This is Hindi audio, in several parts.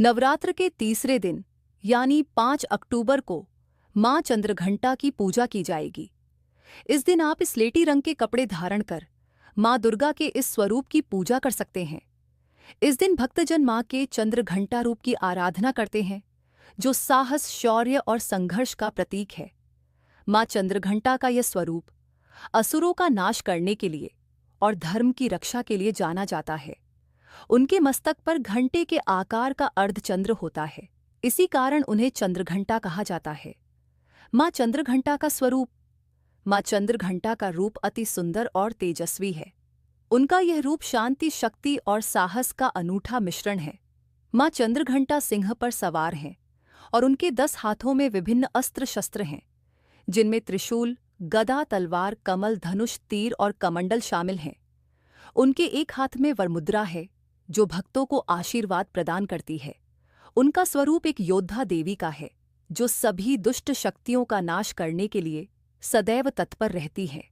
नवरात्र के तीसरे दिन यानी 5 अक्टूबर को मां चंद्रघंटा की पूजा की जाएगी। इस दिन आप स्लेटी रंग के कपड़े धारण कर मां दुर्गा के इस स्वरूप की पूजा कर सकते हैं। इस दिन भक्तजन मां के चंद्रघंटा रूप की आराधना करते हैं, जो साहस, शौर्य और संघर्ष का प्रतीक है। मां चंद्रघंटा का यह स्वरूप असुरों का नाश करने के लिए और धर्म की रक्षा के लिए जाना जाता है। उनके मस्तक पर घंटे के आकार का अर्धचंद्र होता है, इसी कारण उन्हें चंद्रघंटा कहा जाता है। मां चंद्रघंटा का स्वरूप मां चंद्रघंटा का रूप अति सुंदर और तेजस्वी है। उनका यह रूप शांति, शक्ति और साहस का अनूठा मिश्रण है। मां चंद्रघंटा सिंह पर सवार हैं और उनके 10 हाथों में विभिन्न अस्त्र शस्त्र हैं, जिनमें त्रिशूल, गदा, तलवार, कमल, धनुष, तीर और कमंडल शामिल हैं। उनके एक हाथ में वरमुद्रा है, जो भक्तों को आशीर्वाद प्रदान करती है। उनका स्वरूप एक योद्धा देवी का है, जो सभी दुष्ट शक्तियों का नाश करने के लिए सदैव तत्पर रहती है।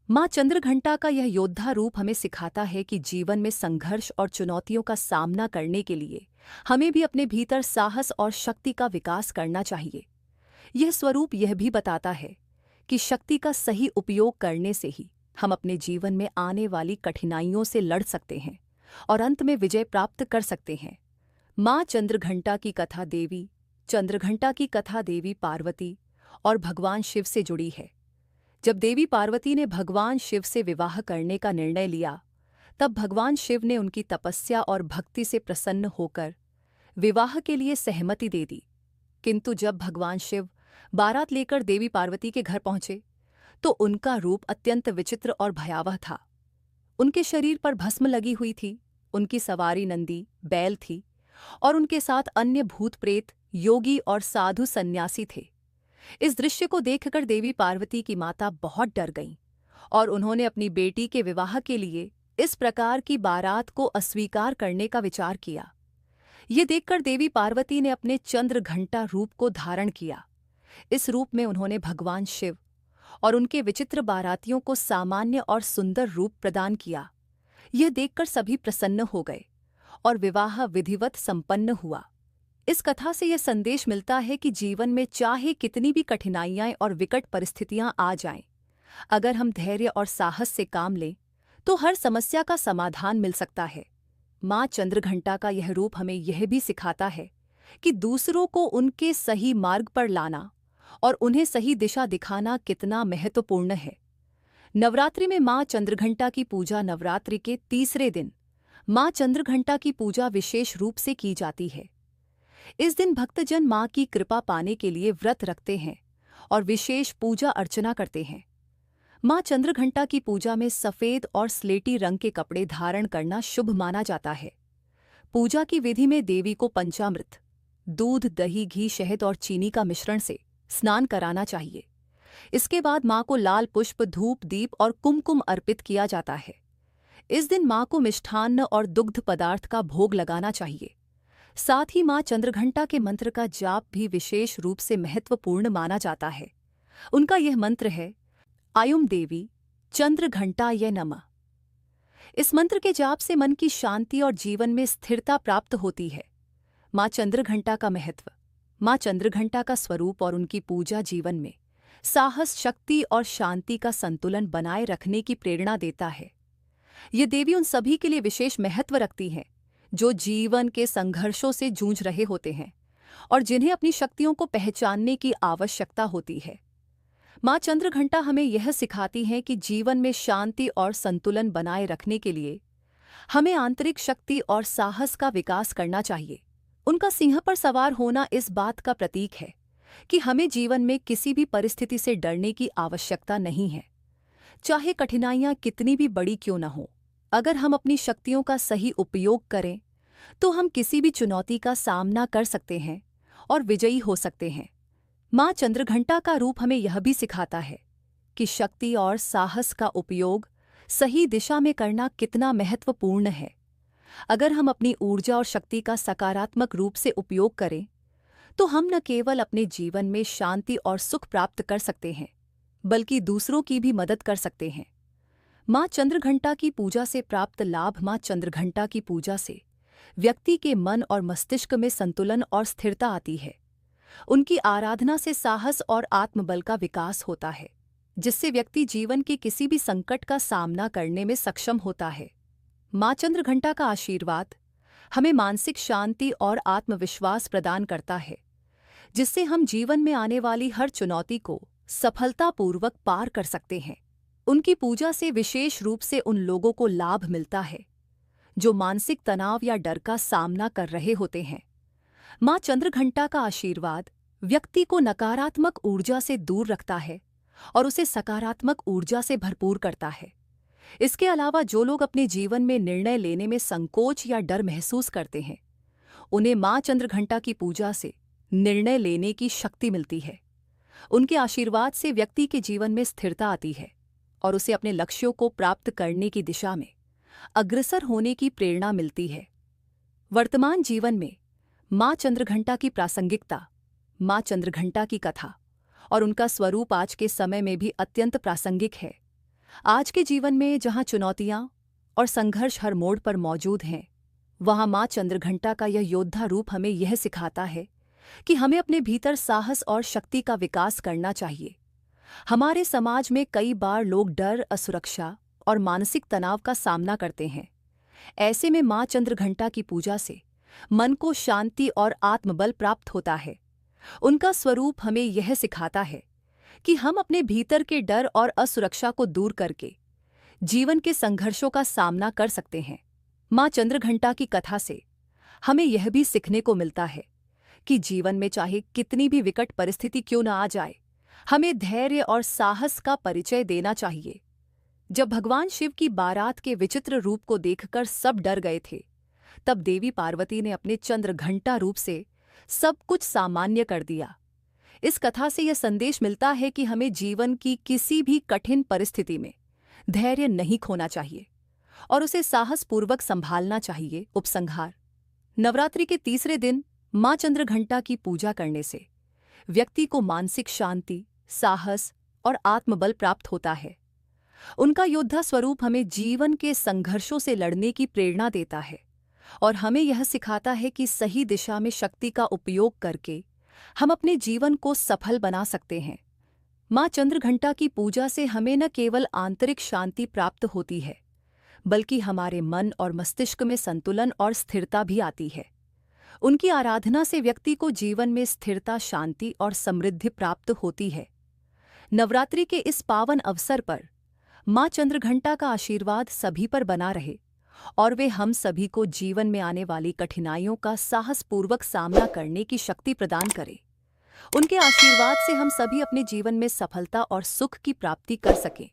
मां चंद्रघंटा का यह योद्धा रूप हमें सिखाता है कि जीवन में संघर्ष और चुनौतियों का सामना करने के लिए हमें भी अपने भीतर साहस और शक्ति का विकास करना चाहिए। यह स्वरूप यह भी बताता है कि शक्ति का सही उपयोग करने से ही हम अपने जीवन में आने वाली कठिनाइयों से लड़ सकते हैं और अंत में विजय प्राप्त कर सकते हैं। मां चंद्रघंटा की कथा देवी पार्वती और भगवान शिव से जुड़ी है। जब देवी पार्वती ने भगवान शिव से विवाह करने का निर्णय लिया, तब भगवान शिव ने उनकी तपस्या और भक्ति से प्रसन्न होकर विवाह के लिए सहमति दे दी। किंतु जब भगवान शिव बारात लेकर देवी पार्वती के घर पहुंचे, तो उनका रूप अत्यंत विचित्र और भयावह था। उनके शरीर पर भस्म लगी हुई थी, उनकी सवारी नंदी बैल थी और उनके साथ अन्य भूत प्रेत, योगी और साधु सन्यासी थे। इस दृश्य को देखकर देवी पार्वती की माता बहुत डर गईं और उन्होंने अपनी बेटी के विवाह के लिए इस प्रकार की बारात को अस्वीकार करने का विचार किया। ये देखकर देवी पार्वती ने अपने चंद्रघंटा रूप को धारण किया। इस रूप में उन्होंने भगवान शिव और उनके विचित्र बारातियों को सामान्य और सुंदर रूप प्रदान किया। यह देखकर सभी प्रसन्न हो गए और विवाह विधिवत संपन्न हुआ। इस कथा से यह संदेश मिलता है कि जीवन में चाहे कितनी भी कठिनाइयां और विकट परिस्थितियां आ जाएं, अगर हम धैर्य और साहस से काम लें तो हर समस्या का समाधान मिल सकता है। मां चंद्रघंटा का यह रूप हमें यह भी सिखाता है कि दूसरों को उनके सही मार्ग पर लाना और उन्हें सही दिशा दिखाना कितना महत्वपूर्ण है। नवरात्रि में मां चंद्रघंटा की पूजा नवरात्रि के तीसरे दिन मां चंद्रघंटा की पूजा विशेष रूप से की जाती है। इस दिन भक्तजन मां की कृपा पाने के लिए व्रत रखते हैं और विशेष पूजा अर्चना करते हैं। मां चंद्रघंटा की पूजा में सफेद और स्लेटी रंग के कपड़े धारण करना शुभ माना जाता है। पूजा की विधि में देवी को पंचामृत, दूध, दही, घी, शहद और चीनी का मिश्रण से स्नान कराना चाहिए। इसके बाद मां को लाल पुष्प, धूप, दीप और कुमकुम अर्पित किया जाता है। इस दिन मां को मिष्ठान्न और दुग्ध पदार्थ का भोग लगाना चाहिए। साथ ही मां चंद्रघंटा के मंत्र का जाप भी विशेष रूप से महत्वपूर्ण माना जाता है। उनका यह मंत्र है, आयुम देवी चंद्रघंटाय नमः। इस मंत्र के जाप से मन की शांति और जीवन में स्थिरता प्राप्त होती है। मां चंद्रघंटा का महत्व, मां चंद्रघंटा का स्वरूप और उनकी पूजा जीवन में साहस, शक्ति और शांति का संतुलन बनाए रखने की प्रेरणा देता है। ये देवी उन सभी के लिए विशेष महत्व रखती हैं जो जीवन के संघर्षों से जूझ रहे होते हैं और जिन्हें अपनी शक्तियों को पहचानने की आवश्यकता होती है। मां चंद्रघंटा हमें यह सिखाती हैं कि जीवन में शांति और संतुलन बनाए रखने के लिए हमें आंतरिक शक्ति और साहस का विकास करना चाहिए। उनका सिंह पर सवार होना इस बात का प्रतीक है कि हमें जीवन में किसी भी परिस्थिति से डरने की आवश्यकता नहीं है, चाहे कठिनाइयां कितनी भी बड़ी क्यों न हो। अगर हम अपनी शक्तियों का सही उपयोग करें तो हम किसी भी चुनौती का सामना कर सकते हैं और विजयी हो सकते हैं। मां चंद्रघंटा का रूप हमें यह भी सिखाता है कि शक्ति और साहस का उपयोग सही दिशा में करना कितना महत्वपूर्ण है। अगर हम अपनी ऊर्जा और शक्ति का सकारात्मक रूप से उपयोग करें तो हम न केवल अपने जीवन में शांति और सुख प्राप्त कर सकते हैं, बल्कि दूसरों की भी मदद कर सकते हैं। मां चंद्रघंटा की पूजा से प्राप्त लाभ। मां चंद्रघंटा की पूजा से व्यक्ति के मन और मस्तिष्क में संतुलन और स्थिरता आती है। उनकी आराधना से साहस और आत्मबल का विकास होता है, जिससे व्यक्ति जीवन के किसी भी संकट का सामना करने में सक्षम होता है। माँ चंद्रघंटा का आशीर्वाद हमें मानसिक शांति और आत्मविश्वास प्रदान करता है, जिससे हम जीवन में आने वाली हर चुनौती को सफलतापूर्वक पार कर सकते हैं। उनकी पूजा से विशेष रूप से उन लोगों को लाभ मिलता है जो मानसिक तनाव या डर का सामना कर रहे होते हैं। माँ चंद्रघंटा का आशीर्वाद व्यक्ति को नकारात्मक ऊर्जा से दूर रखता है और उसे सकारात्मक ऊर्जा से भरपूर करता है। इसके अलावा जो लोग अपने जीवन में निर्णय लेने में संकोच या डर महसूस करते हैं, उन्हें माँ चंद्रघंटा की पूजा से निर्णय लेने की शक्ति मिलती है। उनके आशीर्वाद से व्यक्ति के जीवन में स्थिरता आती है और उसे अपने लक्ष्यों को प्राप्त करने की दिशा में अग्रसर होने की प्रेरणा मिलती है। वर्तमान जीवन में माँ चंद्रघंटा की प्रासंगिकता, माँ चंद्रघंटा की कथा और उनका स्वरूप आज के समय में भी अत्यंत प्रासंगिक है। आज के जीवन में जहाँ चुनौतियाँ और संघर्ष हर मोड़ पर मौजूद हैं, वहाँ माँ चंद्रघंटा का यह योद्धा रूप हमें यह सिखाता है कि हमें अपने भीतर साहस और शक्ति का विकास करना चाहिए। हमारे समाज में कई बार लोग डर, असुरक्षा और मानसिक तनाव का सामना करते हैं। ऐसे में माँ चंद्रघंटा की पूजा से मन को शांति और आत्मबल प्राप्त होता है। उनका स्वरूप हमें यह सिखाता है कि हम अपने भीतर के डर और असुरक्षा को दूर करके जीवन के संघर्षों का सामना कर सकते हैं। माँ चंद्रघंटा की कथा से हमें यह भी सीखने को मिलता है कि जीवन में चाहे कितनी भी विकट परिस्थिति क्यों न आ जाए, हमें धैर्य और साहस का परिचय देना चाहिए। जब भगवान शिव की बारात के विचित्र रूप को देखकर सब डर गए थे, तब देवी पार्वती ने अपने चंद्रघंटा रूप से सब कुछ सामान्य कर दिया। इस कथा से यह संदेश मिलता है कि हमें जीवन की किसी भी कठिन परिस्थिति में धैर्य नहीं खोना चाहिए और उसे साहसपूर्वक संभालना चाहिए। उपसंहार: नवरात्रि के तीसरे दिन माँ चंद्रघंटा की पूजा करने से व्यक्ति को मानसिक शांति, साहस और आत्मबल प्राप्त होता है। उनका योद्धा स्वरूप हमें जीवन के संघर्षों से लड़ने की प्रेरणा देता है और हमें यह सिखाता है कि सही दिशा में शक्ति का उपयोग करके हम अपने जीवन को सफल बना सकते हैं। माँ चंद्रघंटा की पूजा से हमें न केवल आंतरिक शांति प्राप्त होती है, बल्कि हमारे मन और मस्तिष्क में संतुलन और स्थिरता भी आती है। उनकी आराधना से व्यक्ति को जीवन में स्थिरता, शांति और समृद्धि प्राप्त होती है। नवरात्रि के इस पावन अवसर पर माँ चंद्रघंटा का आशीर्वाद सभी पर बना रहे और वे हम सभी को जीवन में आने वाली कठिनाइयों का साहसपूर्वक सामना करने की शक्ति प्रदान करें। उनके आशीर्वाद से हम सभी अपने जीवन में सफलता और सुख की प्राप्ति कर सकें।